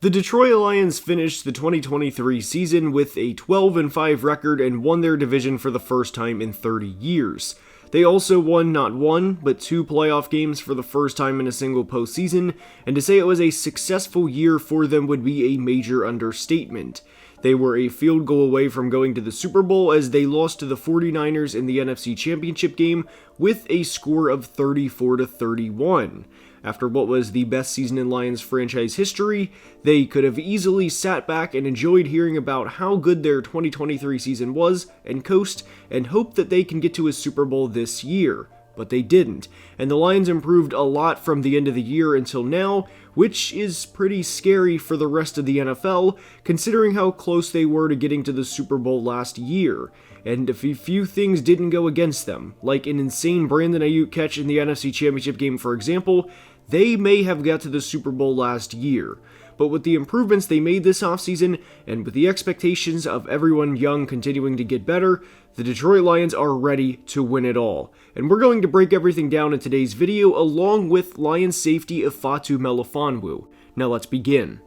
The Detroit Lions finished the 2023 season with a 12-5 record and won their division for the first time in 30 years. They also won not one, but two playoff games for the first time in a single postseason, and to say it was a successful year for them would be a major understatement. They were a field goal away from going to the Super Bowl as they lost to the 49ers in the NFC Championship game with a score of 34-31. After what was the best season in Lions franchise history, they could have easily sat back and enjoyed hearing about how good their 2023 season was and coast and hoped that they can get to a Super Bowl this year. But they didn't, and the Lions improved a lot from the end of the year until now, which is pretty scary for the rest of the NFL, considering how close they were to getting to the Super Bowl last year. And if a few things didn't go against them, like an insane Brandon Ayuk catch in the NFC Championship game for example, they may have got to the Super Bowl last year. But with the improvements they made this offseason, and with the expectations of everyone young continuing to get better, the Detroit Lions are ready to win it all. And we're going to break everything down in today's video along with Lions safety Ifeatu Melifonwu. Now let's begin.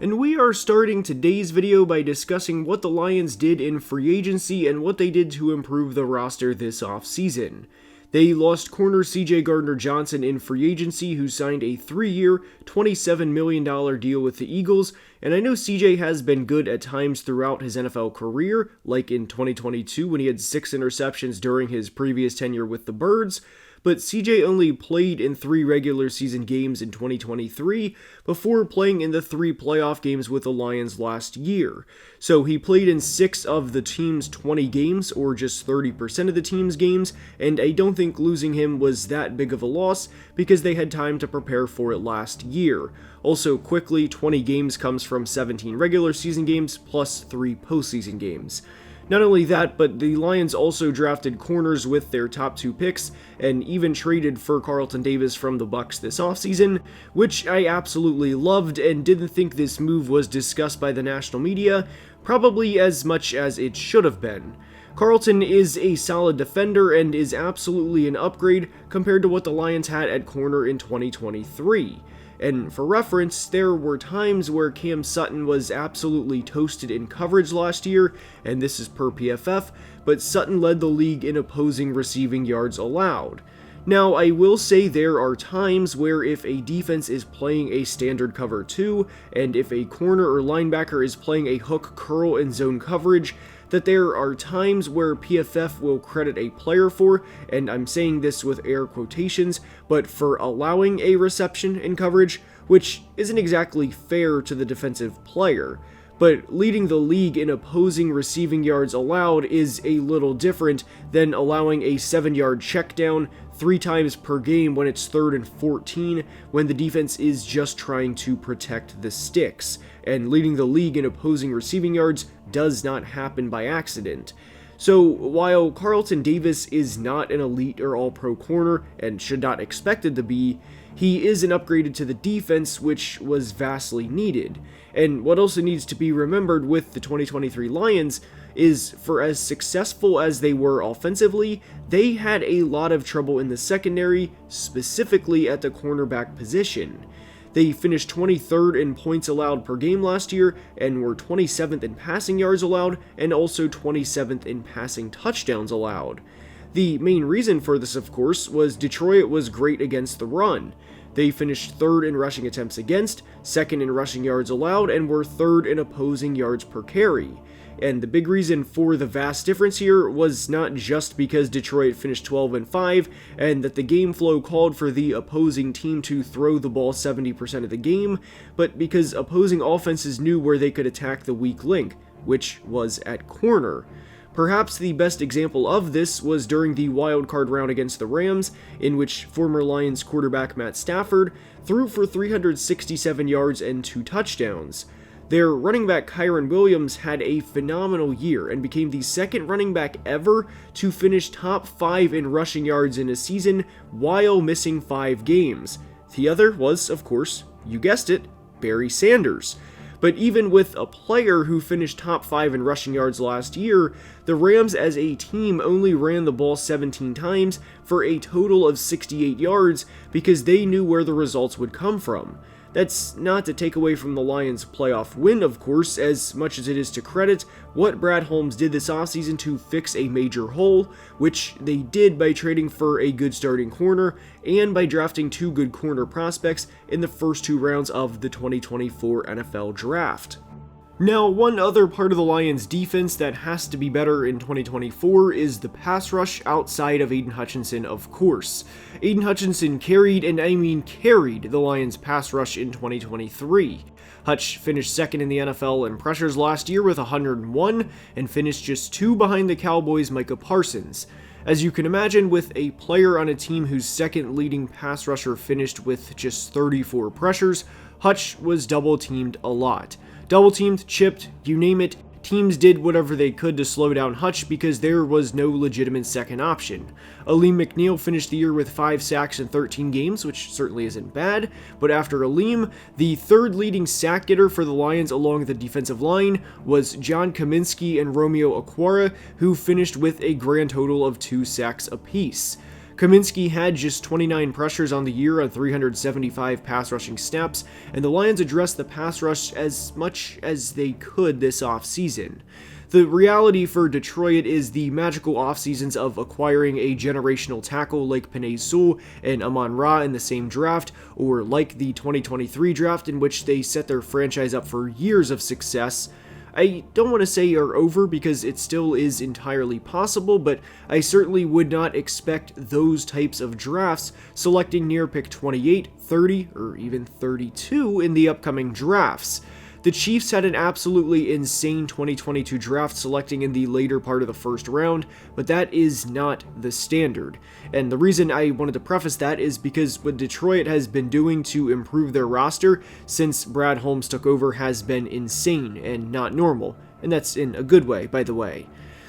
And we are starting today's video by discussing what the Lions did in free agency and what they did to improve the roster this offseason. They lost corner CJ Gardner-Johnson in free agency, who signed a 3-year, $27 million deal with the Eagles, and I know CJ has been good at times throughout his NFL career, like in 2022 when he had 6 interceptions during his previous tenure with the Birds, but CJ only played in 3 regular season games in 2023 before playing in the 3 playoff games with the Lions last year. So he played in 6 of the team's 20 games, or just 30% of the team's games, and I don't think losing him was that big of a loss because they had time to prepare for it last year. Also, quickly, 20 games comes from 17 regular season games plus 3 postseason games. Not only that, but the Lions also drafted corners with their top 2 picks, and even traded for Carlton Davis from the Bucs this offseason, which I absolutely loved and didn't think this move was discussed by the national media, probably as much as it should have been. Carlton is a solid defender and is absolutely an upgrade compared to what the Lions had at corner in 2023. And for reference, there were times where Cam Sutton was absolutely toasted in coverage last year, and this is per PFF, but Sutton led the league in opposing receiving yards allowed. Now, I will say there are times where if a defense is playing a standard cover 2, and if a corner or linebacker is playing a hook, curl, and zone coverage, that there are times where PFF will credit a player for, and I'm saying this with air quotations, but for allowing a reception in coverage, which isn't exactly fair to the defensive player. But leading the league in opposing receiving yards allowed is a little different than allowing a 7-yard check down 3 times per game when it's 3rd and 14 when the defense is just trying to protect the sticks. And leading the league in opposing receiving yards does not happen by accident. So while Carlton Davis is not an elite or all-pro corner and should not expected to be, he is an upgrade to the defense, which was vastly needed. And what also needs to be remembered with the 2023 Lions is, for as successful as they were offensively, they had a lot of trouble in the secondary, specifically at the cornerback position. They finished 23rd in points allowed per game last year, and were 27th in passing yards allowed, and also 27th in passing touchdowns allowed. The main reason for this, of course, was Detroit was great against the run. They finished 3rd in rushing attempts against, 2nd in rushing yards allowed, and were 3rd in opposing yards per carry. And the big reason for the vast difference here was not just because Detroit finished 12-5 and that the game flow called for the opposing team to throw the ball 70% of the game, but because opposing offenses knew where they could attack the weak link, which was at corner. Perhaps the best example of this was during the wildcard round against the Rams, in which former Lions quarterback Matt Stafford threw for 367 yards and 2 touchdowns. Their running back Kyren Williams had a phenomenal year and became the 2nd running back ever to finish top 5 in rushing yards in a season while missing 5 games. The other was, of course, you guessed it, Barry Sanders. But even with a player who finished top 5 in rushing yards last year, the Rams as a team only ran the ball 17 times for a total of 68 yards because they knew where the results would come from. That's not to take away from the Lions' playoff win, of course, as much as it is to credit what Brad Holmes did this offseason to fix a major hole, which they did by trading for a good starting corner and by drafting 2 good corner prospects in the first 2 rounds of the 2024 NFL Draft. Now, one other part of the Lions' defense that has to be better in 2024 is the pass rush outside of Aiden Hutchinson, of course. Aiden Hutchinson carried, and I mean carried, the Lions' pass rush in 2023. Hutch finished second in the NFL in pressures last year with 101, and finished just 2 behind the Cowboys' Micah Parsons. As you can imagine, with a player on a team whose second leading pass rusher finished with just 34 pressures, Hutch was double-teamed a lot. Double-teamed, chipped, you name it, teams did whatever they could to slow down Hutch because there was no legitimate second option. Aleem McNeil finished the year with 5 sacks in 13 games, which certainly isn't bad, but after Aleem, the third leading sack getter for the Lions along the defensive line was John Kaminsky and Romeo Okwara, who finished with a grand total of 2 sacks apiece. Kaminsky had just 29 pressures on the year on 375 pass rushing snaps, and the Lions addressed the pass rush as much as they could this offseason. The reality for Detroit is the magical offseasons of acquiring a generational tackle like Penei Sewell and Amon-Ra in the same draft, or like the 2023 draft in which they set their franchise up for years of success. I don't want to say are over because it still is entirely possible, but I certainly would not expect those types of drafts selecting near pick 28, 30, or even 32 in the upcoming drafts. The Chiefs had an absolutely insane 2022 draft selecting in the later part of the first round, but that is not the standard. And the reason I wanted to preface that is because what Detroit has been doing to improve their roster since Brad Holmes took over has been insane and not normal. And that's in a good way, by the way.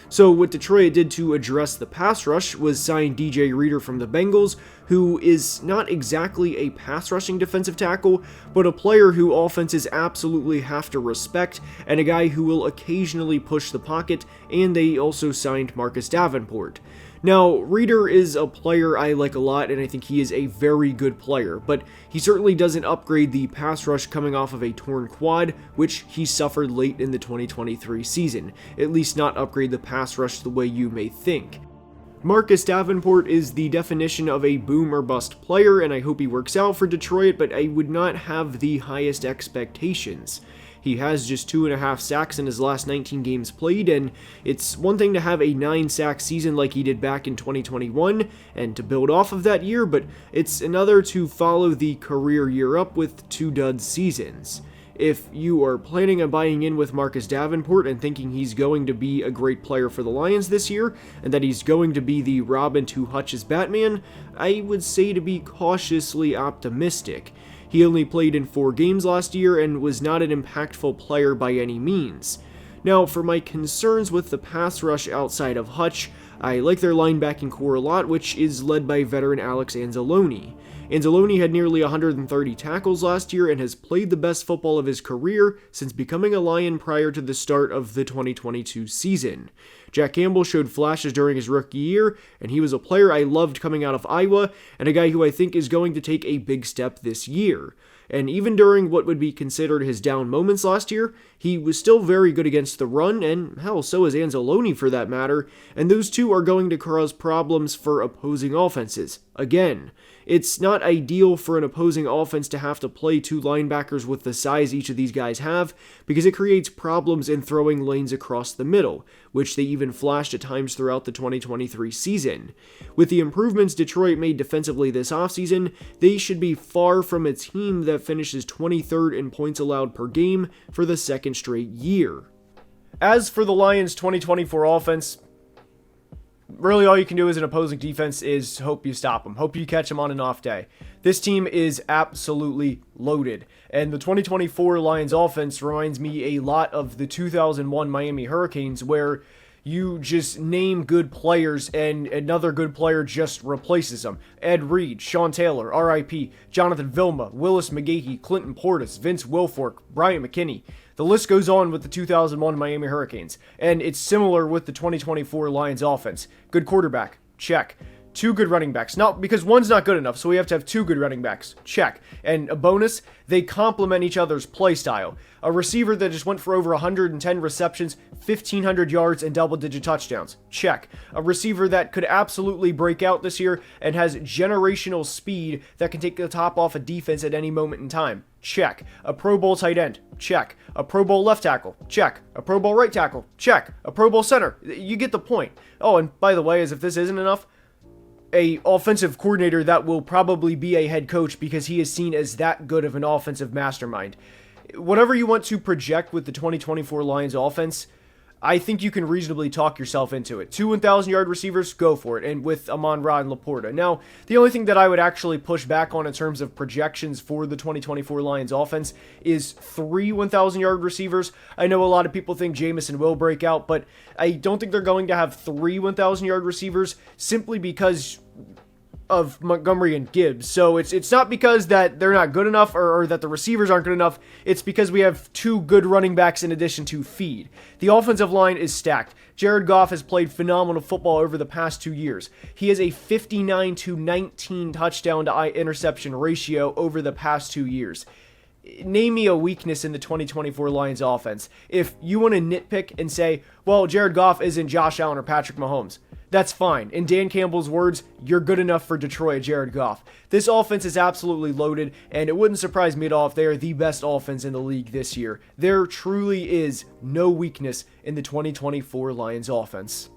So what Detroit did to address the pass rush was sign DJ Reader from the Bengals, who is not exactly a pass rushing defensive tackle, but a player who offenses absolutely have to respect, and a guy who will occasionally push the pocket, and they also signed Marcus Davenport. Now, Reader is a player I like a lot, and I think he is a very good player, but he certainly doesn't upgrade the pass rush coming off of a torn quad, which he suffered late in the 2023 season, at least not upgrade the pass rush the way you may think. Marcus Davenport is the definition of a boom or bust player, and I hope he works out for Detroit, but I would not have the highest expectations. He has just 2.5 sacks in his last 19 games played, and it's one thing to have a 9-sack season like he did back in 2021 and to build off of that year, but it's another to follow the career year up with 2 dud seasons. If you are planning on buying in with Marcus Davenport and thinking he's going to be a great player for the Lions this year, and that he's going to be the Robin to Hutch's Batman, I would say to be cautiously optimistic. He only played in 4 games last year and was not an impactful player by any means. Now, for my concerns with the pass rush outside of Hutch, I like their linebacking core a lot, which is led by veteran Alex Anzalone. Anzalone had nearly 130 tackles last year and has played the best football of his career since becoming a Lion prior to the start of the 2022 season. Jack Campbell showed flashes during his rookie year, and he was a player I loved coming out of Iowa, and a guy who I think is going to take a big step this year. And even during what would be considered his down moments last year, he was still very good against the run, and hell, so is Anzalone for that matter, and those two are going to cause problems for opposing offenses. Again, it's not ideal for an opposing offense to have to play 2 linebackers with the size each of these guys have, because it creates problems in throwing lanes across the middle, which they even flashed at times throughout the 2023 season. With the improvements Detroit made defensively this offseason, they should be far from a team that finishes 23rd in points allowed per game for the second straight year. As for the Lions' 2024 offense, really all you can do as an opposing defense is hope you stop them, hope you catch them on an off day. This team is absolutely loaded, and the 2024 Lions offense reminds me a lot of the 2001 Miami Hurricanes, where you just name good players and another good player just replaces them. Ed Reed, Sean Taylor, R.I.P., Jonathan Vilma, Willis McGahee, Clinton Portis, Vince Wilfork, Bryant McKinney. The list goes on with the 2001 Miami Hurricanes, and it's similar with the 2024 Lions offense. Good quarterback, check. Two good running backs. Not because one's not good enough, so we have to have two good running backs. Check. And a bonus, they complement each other's play style. A receiver that just went for over 110 receptions, 1,500 yards, and double-digit touchdowns. Check. A receiver that could absolutely break out this year and has generational speed that can take the top off a defense at any moment in time. Check. A Pro Bowl tight end. Check. A Pro Bowl left tackle. Check. A Pro Bowl right tackle. Check. A Pro Bowl center. You get the point. Oh, and by the way, as if this isn't enough, a offensive coordinator that will probably be a head coach because he is seen as that good of an offensive mastermind. Whatever you want to project with the 2024 Lions offense, I think you can reasonably talk yourself into it. Two 1,000-yard receivers, go for it, and with Amon-Ra and Laporta. Now, the only thing that I would actually push back on in terms of projections for the 2024 Lions offense is three 1,000-yard receivers. I know a lot of people think Jamison will break out, but I don't think they're going to have three 1,000-yard receivers simply because of Montgomery and Gibbs. So it's not because that they're not good enough or that the receivers aren't good enough. It's because we have two good running backs in addition to feed. The offensive line is stacked. Jared Goff has played phenomenal football over the past 2 years. He has a 59-19 touchdown to interception ratio over the past 2 years. Name me a weakness in the 2024 Lions offense. If you want to nitpick and say, well, Jared Goff isn't Josh Allen or Patrick Mahomes, that's fine. In Dan Campbell's words, you're good enough for Detroit, Jared Goff. This offense is absolutely loaded, and it wouldn't surprise me at all if they are the best offense in the league this year. There truly is no weakness in the 2024 Lions offense.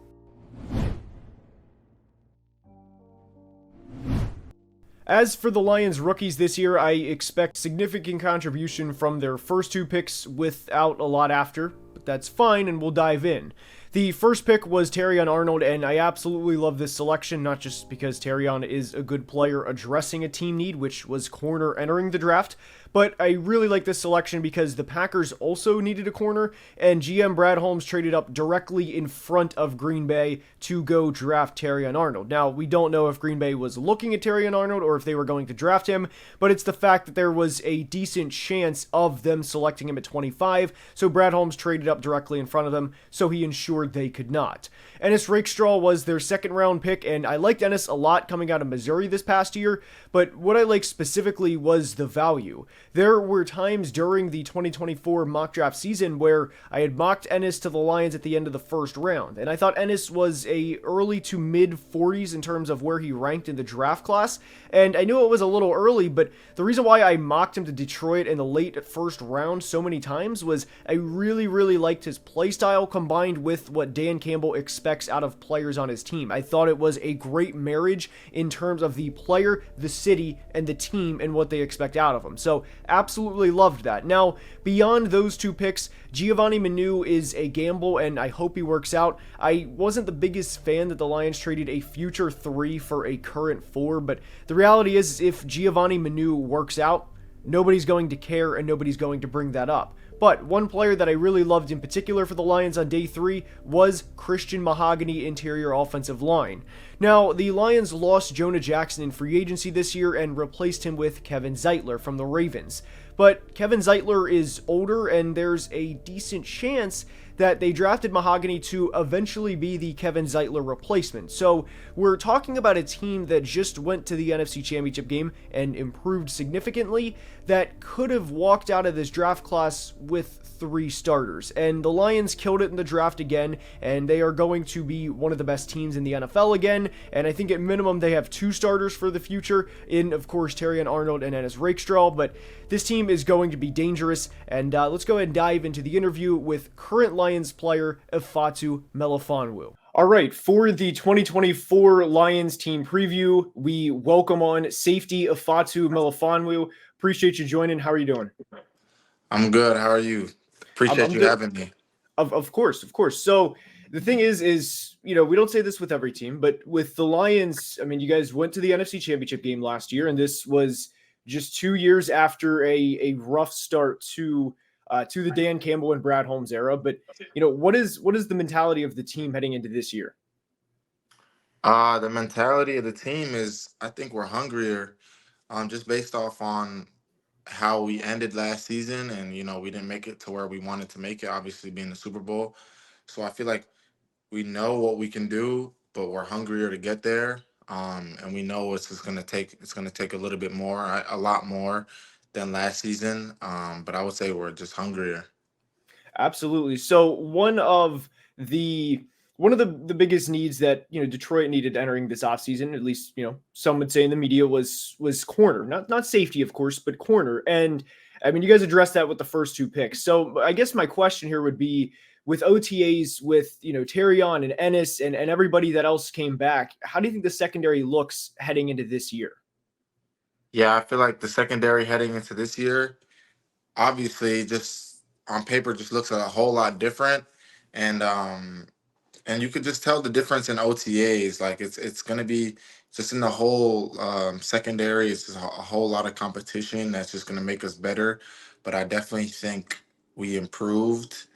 As for the Lions rookies this year, I expect significant contribution from their first two picks without a lot after, but that's fine, and we'll dive in. The first pick was Terrion Arnold, and I absolutely love this selection, not just because Terrion is a good player addressing a team need, which was corner entering the draft, but I really like this selection because the Packers also needed a corner, and GM Brad Holmes traded up directly in front of Green Bay to go draft Terrion Arnold. Now, we don't know if Green Bay was looking at Terrion Arnold or if they were going to draft him, but it's the fact that there was a decent chance of them selecting him at 25, so Brad Holmes traded up directly in front of them, so he ensured they could not. Ennis Rakestraw was their second round pick, and I liked Ennis a lot coming out of Missouri this past year, but what I liked specifically was the value. There were times during the 2024 mock draft season where I had mocked Ennis to the Lions at the end of the first round, and I thought Ennis was a early to mid 40s in terms of where he ranked in the draft class, and I knew it was a little early, but the reason why I mocked him to Detroit in the late first round so many times was I really liked his play style combined with what Dan Campbell expects out of players on his team. I thought it was a great marriage in terms of the player, the city, and the team and what they expect out of him. So absolutely loved that. Now, beyond those two picks, Giovanni Manu is a gamble, and I hope he works out. I wasn't the biggest fan that the Lions traded a future 3 for a current 4, but the reality is if Giovanni Manu works out, nobody's going to care and nobody's going to bring that up. But one player that I really loved in particular for the Lions on day 3 was Christian Mahogany, interior offensive line. Now, the Lions lost Jonah Jackson in free agency this year and replaced him with Kevin Zeitler from the Ravens. But Kevin Zeitler is older, and there's a decent chance that they drafted Mahogany to eventually be the Kevin Zeitler replacement. So we're talking about a team that just went to the NFC Championship game and improved significantly that could have walked out of this draft class with 3 starters. And the Lions killed it in the draft again, and they are going to be one of the best teams in the NFL again. And I think at minimum they have 2 starters for the future in, of course, Terrion Arnold and Ennis Rakestraw. But this team is going to be dangerous, and let's go ahead and dive into the interview with current Lions player Ifeatu Melifonwu. All right, for the 2024 Lions team preview, we welcome on safety Ifeatu Melifonwu. Appreciate you joining. How are you doing? I'm good. How are you? Appreciate you having me. Of course. So the thing is, you know, we don't say this with every team, but with the Lions, I mean, you guys went to the NFC Championship game last year, and this was just 2 years after a rough start to the Dan Campbell and Brad Holmes era. But, you know, what is the mentality of the team heading into this year? The mentality of the team is, I think we're hungrier, just based off on how we ended last season, and we didn't make it to where we wanted to make it, obviously being the Super Bowl. So I feel like we know what we can do, but we're hungrier to get there. and we know it's gonna take a little bit more, a lot more than last season. But I would say we're just hungrier. Absolutely. So the one of the biggest needs that Detroit needed entering this offseason, at least some would say in the media, was corner, not safety, of course, but corner. And I mean, you guys addressed that with the first two picks. So I guess my question here would be, with OTAs, with Terrion and Ennis and everybody that else came back, how do you think the secondary looks heading into this year? Yeah, I feel like the secondary heading into this year, obviously, just on paper, just looks a whole lot different, and you could just tell the difference in OTAs. Like it's gonna be just in the whole secondary. It's just a whole lot of competition that's just gonna make us better. But I definitely think we improved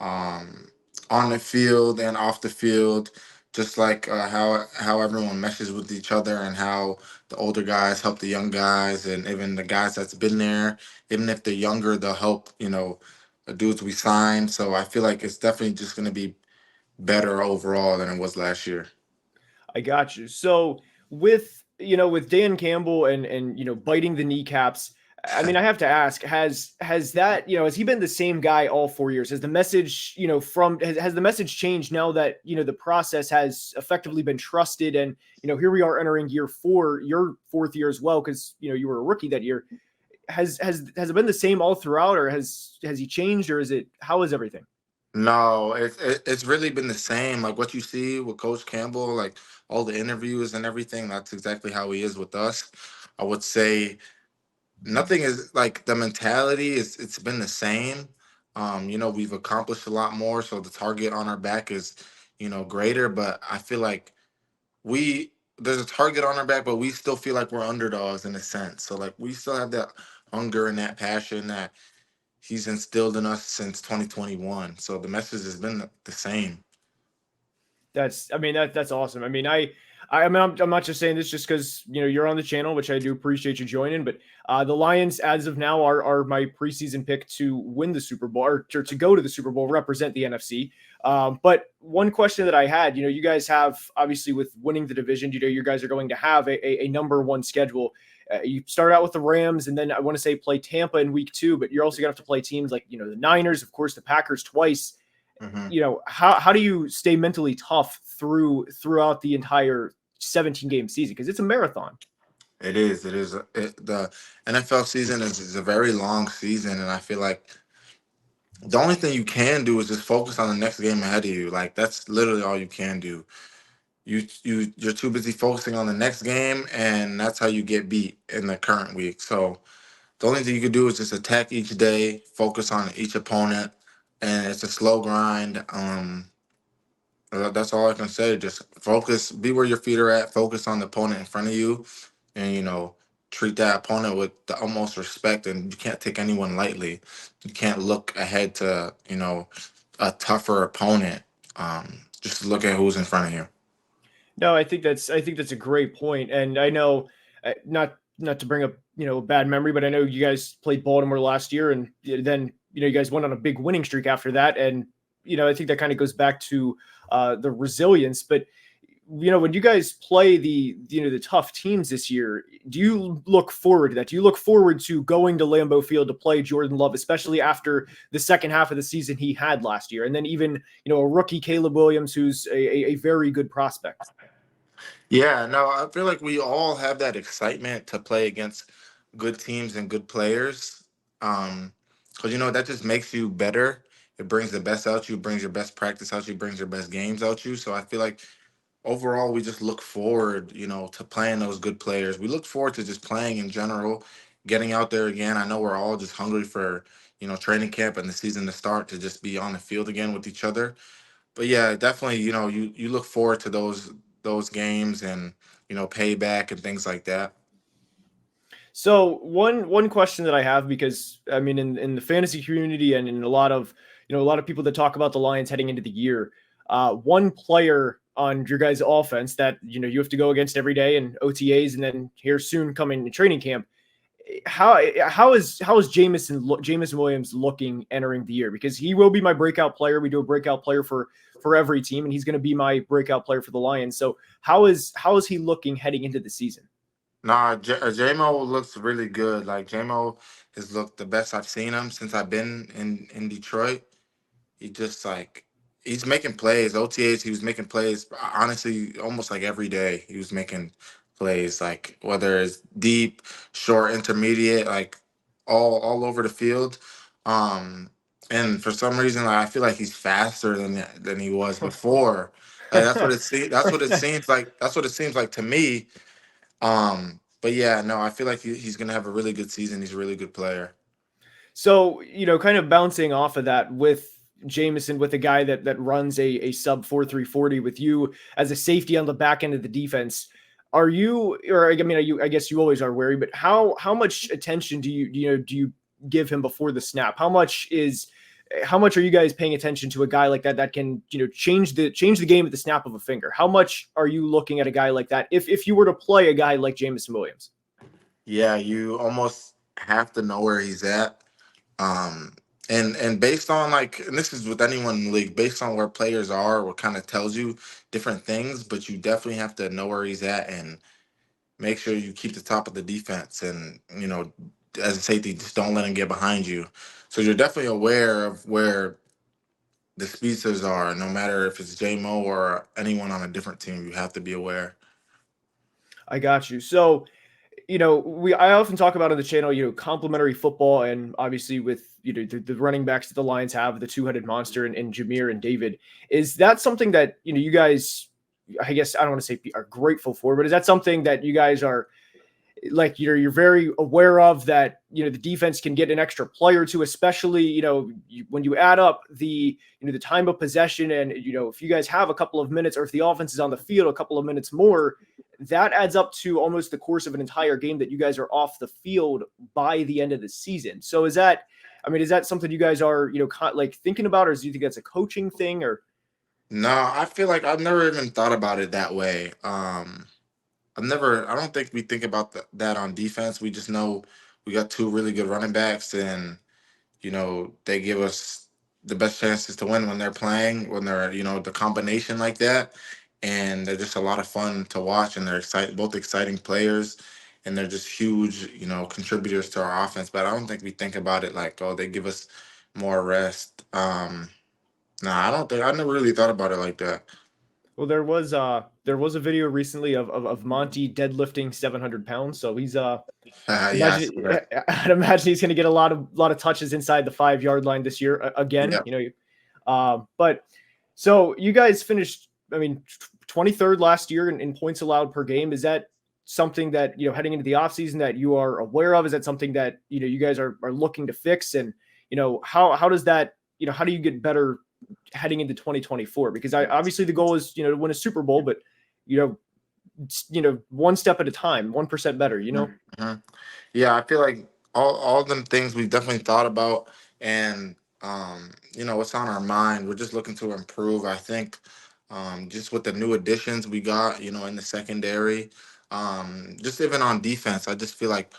um, on the field and off the field. Just like how everyone meshes with each other and how the older guys help the young guys and even the guys that's been there, even if they're younger, they'll help the dudes we signed. So I feel like it's definitely just going to be better overall than it was last year. I got you. So with Dan Campbell and biting the kneecaps, I mean, I have to ask, has that, has he been the same guy all 4 years? Has the message, has the message changed now that, the process has effectively been trusted, and, here we are entering year 4, your fourth year as well, because, you were a rookie that year. Has it been the same all throughout, or has he changed, or how is everything? No, it's really been the same. Like what you see with Coach Campbell, like all the interviews and everything, that's exactly how he is with us. I would say nothing is like the mentality is it's been the same. We've accomplished a lot more, so the target on our back is, greater. But I feel like we there's a target on our back, but we still feel like we're underdogs in a sense. So like we still have that hunger and that passion that he's instilled in us since 2021. So the message has been the same. I mean, that's awesome. I mean, I'm not just saying this just because you're on the channel, which I do appreciate you joining. But the Lions, as of now, are my preseason pick to win the Super Bowl, or to go to the Super Bowl, represent the NFC. But one question that I had, you guys have, obviously, with winning the division, you guys are going to have a number one schedule. You start out with the Rams, and then I want to say play Tampa in week 2, but you're also going to have to play teams like the Niners, of course, the Packers twice. Hmm. How do you stay mentally tough throughout the entire 17 game season, because it's a marathon? It is. It is. The NFL season is a very long season, and I feel like the only thing you can do is just focus on the next game ahead of you. Like that's literally all you can do. You're too busy focusing on the next game, and that's how you get beat in the current week. So the only thing you can do is just attack each day, focus on each opponent, and it's a slow grind. That's all I can say. Just focus, be where your feet are at, focus on the opponent in front of you, and treat that opponent with the utmost respect. And you can't take anyone lightly. You can't look ahead to a tougher opponent. Just look at who's in front of you. No, I think that's a great point. And I know, not to bring up a bad memory, but I know you guys played Baltimore last year, and then you guys went on a big winning streak after that. And I think that kind of goes back to the resilience. But when you guys play the tough teams this year, do you look forward to that? Do you look forward to going to Lambeau Field to play Jordan Love, especially after the second half of the season he had last year, and then even a rookie Caleb Williams, who's a very good prospect? Yeah, no, I feel like we all have that excitement to play against good teams and good players. Because that just makes you better. It brings the best out you, brings your best practice out you, brings your best games out you. So I feel like overall we just look forward, to playing those good players. We look forward to just playing in general, getting out there again. I know we're all just hungry for, training camp and the season to start to just be on the field again with each other. But yeah, definitely, you look forward to those games and payback and things like that. So one question that I have, because I mean, in the fantasy community and in a lot of people that talk about the Lions heading into the year, one player on your guys' offense that you have to go against every day in OTAs, and then here soon coming to training camp, how is Jameson Williams looking entering the year? Because he will be my breakout player. We do a breakout player for every team, and he's going to be my breakout player for the Lions. So how is he looking heading into the season? Nah, J-Mo looks really good. Like J-Mo has looked the best I've seen him since I've been in Detroit. He just like he's making plays. OTAs, he was making plays. Honestly, almost like every day, he was making plays. Like whether it's deep, short, intermediate, like all over the field. Um, and for some reason, like, I feel like he's faster than he was before. Like that's what it seems. That's what it seems like. That's what it seems like to me. But yeah, no, I feel like he's gonna have a really good season. He's a really good player. So, kind of bouncing off of that with Jameson, with a guy that runs a sub 4.340 with you as a safety on the back end of the defense. Are you, or I mean, I guess you always are wary, but how much attention do you give him before the snap? How much are you guys paying attention to a guy like that can, change the game at the snap of a finger? How much are you looking at a guy like that if you were to play a guy like Jameson Williams? Yeah, you almost have to know where he's at. Um, and based on like, and this is with anyone in the league, based on where players are, what kind of tells you different things, but you definitely have to know where he's at and make sure you keep the top of the defense. And, as a safety, just don't let him get behind you. So you're definitely aware of where the speedsters are, no matter if it's JMO or anyone on a different team, you have to be aware. I got you. So, I often talk about on the channel, complementary football, and obviously with the running backs that the Lions have, the two-headed monster and Jameer and David. Is that something that you guys, I guess I don't want to say are grateful for, but is that something that you guys are like you're very aware of, that the defense can get an extra play or two, especially when you add up the time of possession, and if you guys have a couple of minutes, or if the offense is on the field a couple of minutes more, that adds up to almost the course of an entire game that you guys are off the field by the end of the season. So is that something you guys are like thinking about, or do you think that's a coaching thing? Or No, I feel like I've never even thought about it that way. I don't think we think about that on defense. We just know we got two really good running backs, and they give us the best chances to win when they're playing, when they're the combination like that, and they're just a lot of fun to watch, and they're both exciting players, and they're just huge contributors to our offense. But I don't think we think about it like, oh, they give us more rest. Nah, I never really thought about it like that. well, there was a video recently of Monty deadlifting 700 pounds, so he's Yeah, I saw imagine that. I'd imagine he's going to get a lot of touches inside the 5 yard line this year again. Yeah. But so you guys finished, I mean, 23rd last year in points allowed per game. Is that something that heading into the offseason that you are aware of? Is that something that you guys are looking to fix? And how does that how do you get better heading into 2024? Because obviously the goal is to win a Super Bowl, but you know one step at a time, 1% better. Mhm. Yeah, I feel like all them things we've definitely thought about, and what's on our mind. We're just looking to improve. I think just with the new additions we got, in the secondary, just even on defense, I just feel like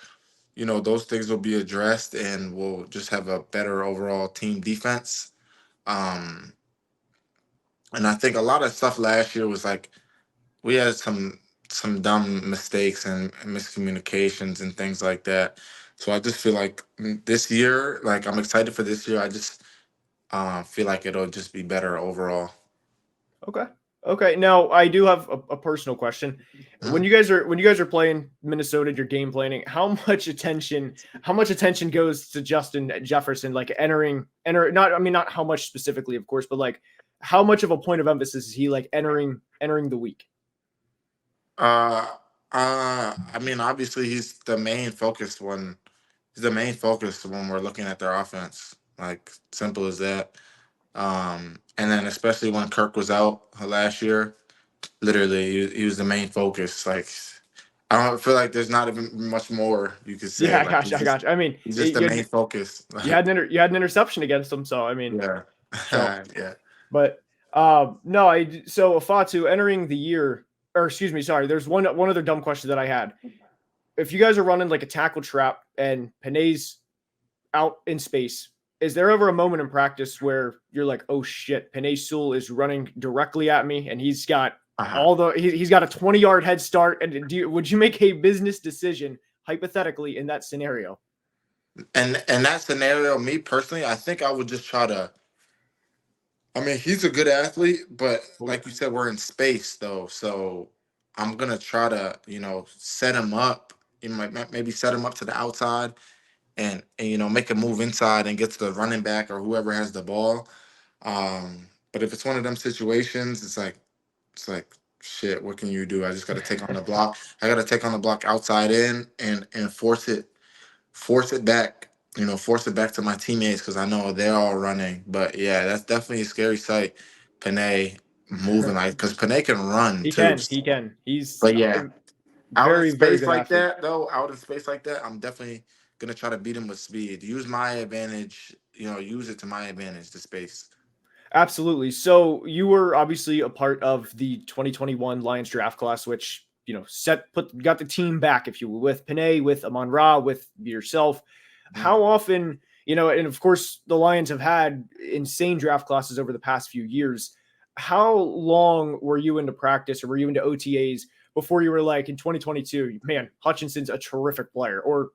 those things will be addressed, and we'll just have a better overall team defense. Um, and I think a lot of stuff last year was like we had some dumb mistakes and miscommunications and things like that. So I just feel like this year, like I'm excited for this year. I just feel like it'll just be better overall. Okay. Okay. Now I do have a personal question. When Mhm. you guys are playing Minnesota, your game planning, how much attention goes to Justin Jefferson, like not, I mean, not how much specifically, of course, but like how much of a point of emphasis is he like entering the week? Uh, I mean, obviously he's the main focus when he's the main focus when we're looking at their offense. Like simple as that. And then especially when Kirk was out last year, literally he was the main focus. Like I don't feel like there's not even much more you could Yeah, say. I Like got you. I got you. I mean, he's just the you main had, focus. you had Like an interception against him, so I mean, yeah, so yeah. but no, so Afatu entering the year, or excuse me, sorry. There's one other dumb question that I had. if you guys are running like a tackle trap and Panay's out in space, is there ever a moment in practice where you're like, oh shit, Panay Sewell is running directly at me and he's got Uh-huh. all the he's got a 20-yard head start, and would you make a business decision hypothetically in that scenario? And in that scenario, me personally, I think I would just try to. I mean, he's a good athlete, but Oh yeah. like you said, we're in space though, so I'm gonna try to, set him up. You might maybe set him up to the outside and make a move inside and get to the running back or whoever has the ball. But if it's one of them situations, it's like shit. What can you do? I just got to take on the block. I got to take on the block outside in and force it back. Force it back to my teammates because I know they're all running. But yeah, that's definitely a scary sight. Panay moving like because Panay can run He too. can. He can. He's But yeah, out in very, very space good like athlete. that though, out in space like that, I'm definitely gonna try to beat him with speed. Use my advantage. Use it to my advantage. The space. Absolutely. So you were obviously a part of the 2021 Lions draft class, which got the team back, if you will, with Panay, with Amon Ra, with yourself. Mhm. How often, and of course the Lions have had insane draft classes over the past few years. How long were you into practice, or were you into OTAs before you were like in 2022? Man, Hutchinson's a terrific player, or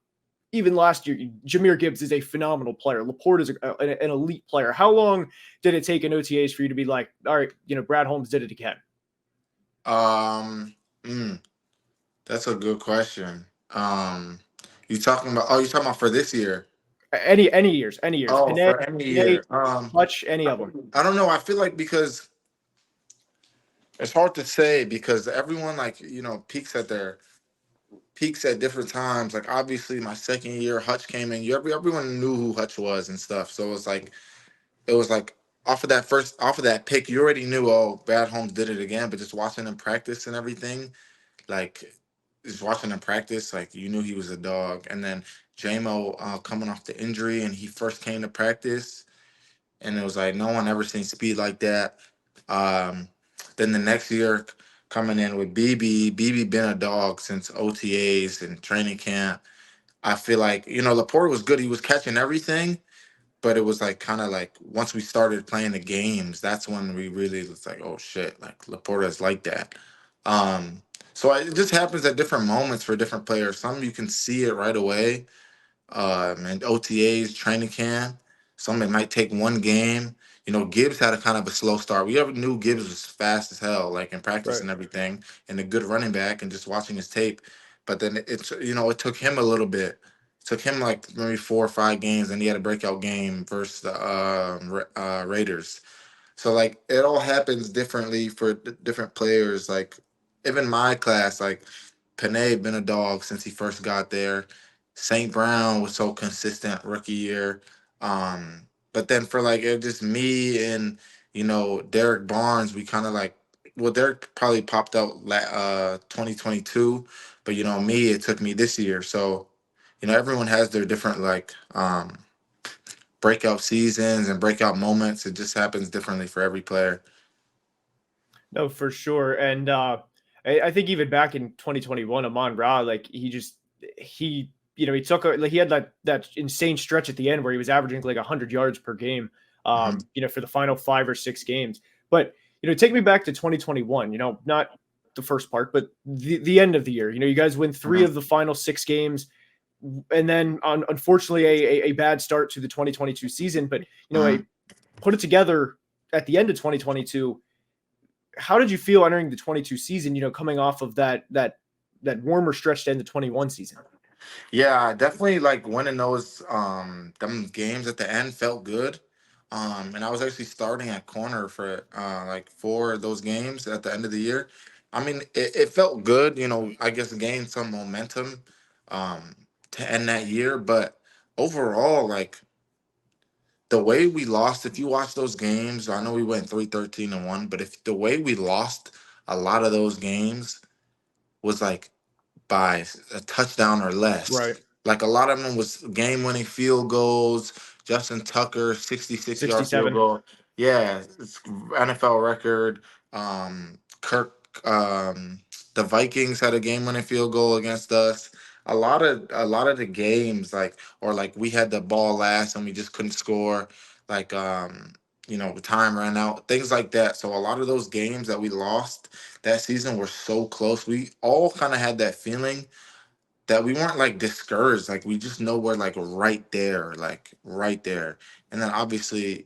even last year, Jahmyr Gibbs is a phenomenal player. Laporte is an elite player. How long did it take in OTAs for you to be like, all right, Brad Holmes did it again? Um, mm, that's a good question. You talking about? Oh, you talking about for this year? Any years. Oh, Panay, for any Panay, year. Hutch, any of them. I don't know. I feel like because it's hard to say because everyone peaks at different times. Like obviously, my second year, Hutch came in. Everyone knew who Hutch was and stuff. So it was like off of that pick, you already knew. Oh, Bad Holmes did it again. But just watching him practice and everything, like just watching him practice, like you knew he was a dog. And then JMO coming off the injury, and he first came to practice, and it was like no one ever seen speed like that. Um, then the next year coming in with BB been a dog since OTAs and training camp. I feel like Laporte was good. He was catching everything, but it was like kind of like once we started playing the games, that's when we really was like, oh shit, like Laporta is like that. Um, so it just happens at different moments for different players. Some you can see it right away, and OTAs, training camp. Some it might take one game. Gibbs had a kind of a slow start. We ever knew Gibbs was fast as hell, like in practice Right. and everything, and a good running back, and just watching his tape. But then it took him a little bit. It took him like maybe 4 or 5 games, and he had a breakout game versus the Raiders. So like it all happens differently for different players. Like even my class, like Panay been a dog since he first got there. St. Brown was so consistent rookie year. But then for like it just me and Derek Barnes, we kind of like Derek probably popped out 2022, but me it took me this year. So everyone has their different like breakout seasons and breakout moments. It just happens differently for every player. No, for sure. And I think even back in 2021, Amon Ra, like he took like he had that insane stretch at the end where he was averaging like 100 yards per game. Mhm. For the final 5 or 6 games. But take me back to 2021. Not the first part, but the end of the year. You guys win three Mhm. of the final 6 games, and then unfortunately a bad start to the 2022 season. But Mhm. a put it together at the end of 2022. How did you feel entering the 22 season? Coming off of that warmer stretch to end the 21 season. Yeah, definitely like winning those them games at the end felt good. And I was actually starting at corner for like 4 of those games at the end of the year. I mean, it felt good, I guess gained some momentum um to end that year, but overall, like the way we lost, if you watch those games, I know we went 3-13-1, but if the way we lost a lot of those games was like by a touchdown or less. Right. Like a lot of them was game-winning field goals. Justin Tucker, 66-yard field 67. goal. Yeah, it's NFL record. Kirk, the Vikings had a game-winning field goal against us. a lot of the games, like, or like we had the ball last and we just couldn't score, like, the time ran out, things like that. So a lot of those games that we lost that season were so close. We all kind of had that feeling that we weren't like discouraged. Like we just know we're like right there. And then obviously,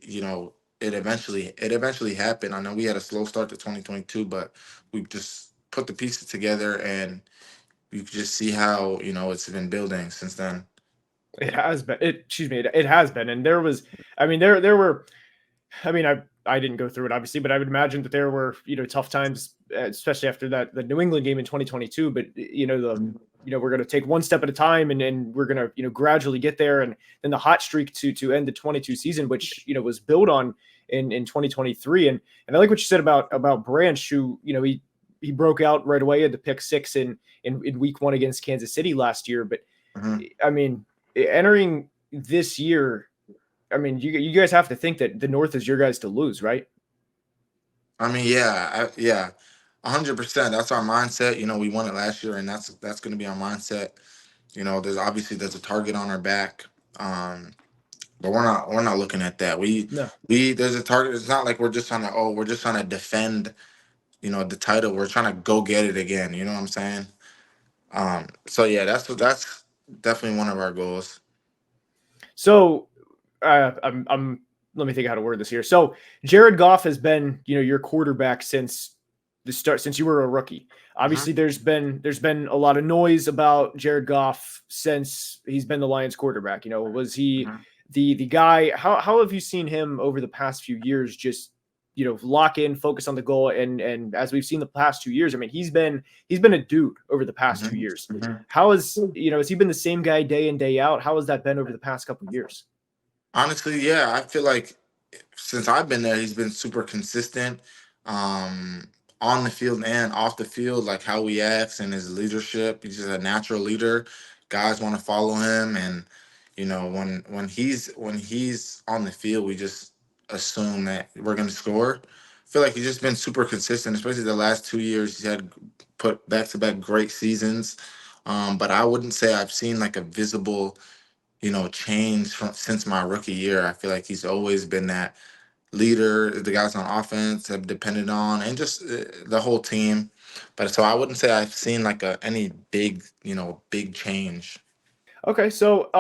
it eventually happened. I know we had a slow start to 2022, but we just put the pieces together and you could just see how, it's been building since then. It has been. Excuse me. It has been, and there was. I mean, there were. I mean, I didn't go through it obviously, but I would imagine that there were tough times, especially after the New England game in 2022. But we're going to take one step at a time, and we're going to gradually get there, and then the hot streak to end the 22 season, which was built on in 2023, and I like what you said about Branch, who he broke out right away at the pick six in week one against Kansas City last year, but Mhm. I mean, entering this year, I mean, you guys have to think that the North is your guys to lose, right? I mean, yeah, yeah, 100%. That's our mindset. We won it last year, and that's going to be our mindset. There's a target on our back, but we're not looking at that. No. We there's a target. It's not like we're just trying to defend, the title. We're trying to go get it again. You know what I'm saying? So yeah, that's definitely one of our goals. So I'm let me think how to word this here. So Jared Goff has been your quarterback since the start, since you were a rookie. Mhm. Obviously, there's been a lot of noise about Jared Goff since he's been the Lions quarterback. Was he Mhm. the guy? How have you seen him over the past few years? Just lock in, focus on the goal, and as we've seen the past 2 years, I mean, he's been a dude over the past 2 years. Mhm. How has he been the same guy day in day out? How has that been over the past couple of years? Honestly, yeah, I feel like since I've been there, he's been super consistent, um, on the field and off the field, like how he acts and his leadership. He's just a natural leader. Guys want to follow him, and when he's on the field, we just assume that we're going to score. I feel like he's just been super consistent, especially the last 2 years. He's had put back to back great seasons, but I wouldn't say I've seen like a visible change since my rookie year. I feel like he's always been that leader the guys on offense have depended on, and just the whole team. But so I wouldn't say I've seen like any big change. Okay, so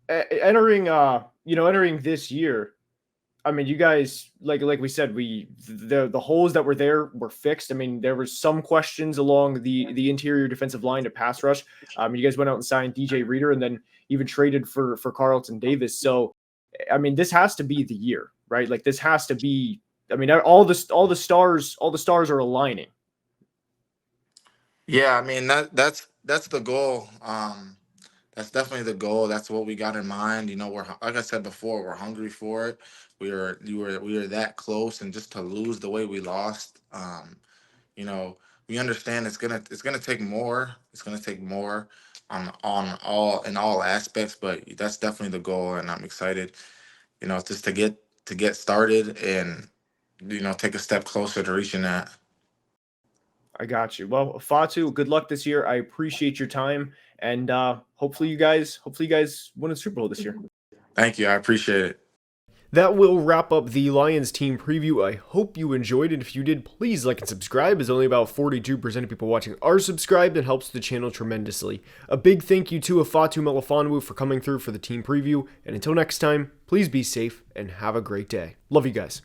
entering this year, I mean, you guys, like we said, the holes that were there were fixed. I mean, there was some questions along the interior defensive line to pass rush. You guys went out and signed DJ Reader, and then even traded for Carlton Davis. So, I mean, this has to be the year, right? Like this has to be. I mean, all the stars are aligning. Yeah, I mean that's the goal. That's definitely the goal. That's what we got in mind. Like I said before, we're hungry for it. We were that close, and just to lose the way we lost, you know, we understand it's gonna take more. It's gonna take more on all in all aspects, but that's definitely the goal, and I'm excited. Just to get started and take a step closer to reaching that. I got you. Well, Fatu, good luck this year. I appreciate your time, and hopefully you guys win a Super Bowl this year. Thank you. I appreciate it. That will wrap up the Lions team preview. I hope you enjoyed it. If you did, please like and subscribe, as only about 42% of people watching are subscribed and helps the channel tremendously. A big thank you to Ifeatu Melifonwu for coming through for the team preview, and until next time, please be safe and have a great day. Love you guys.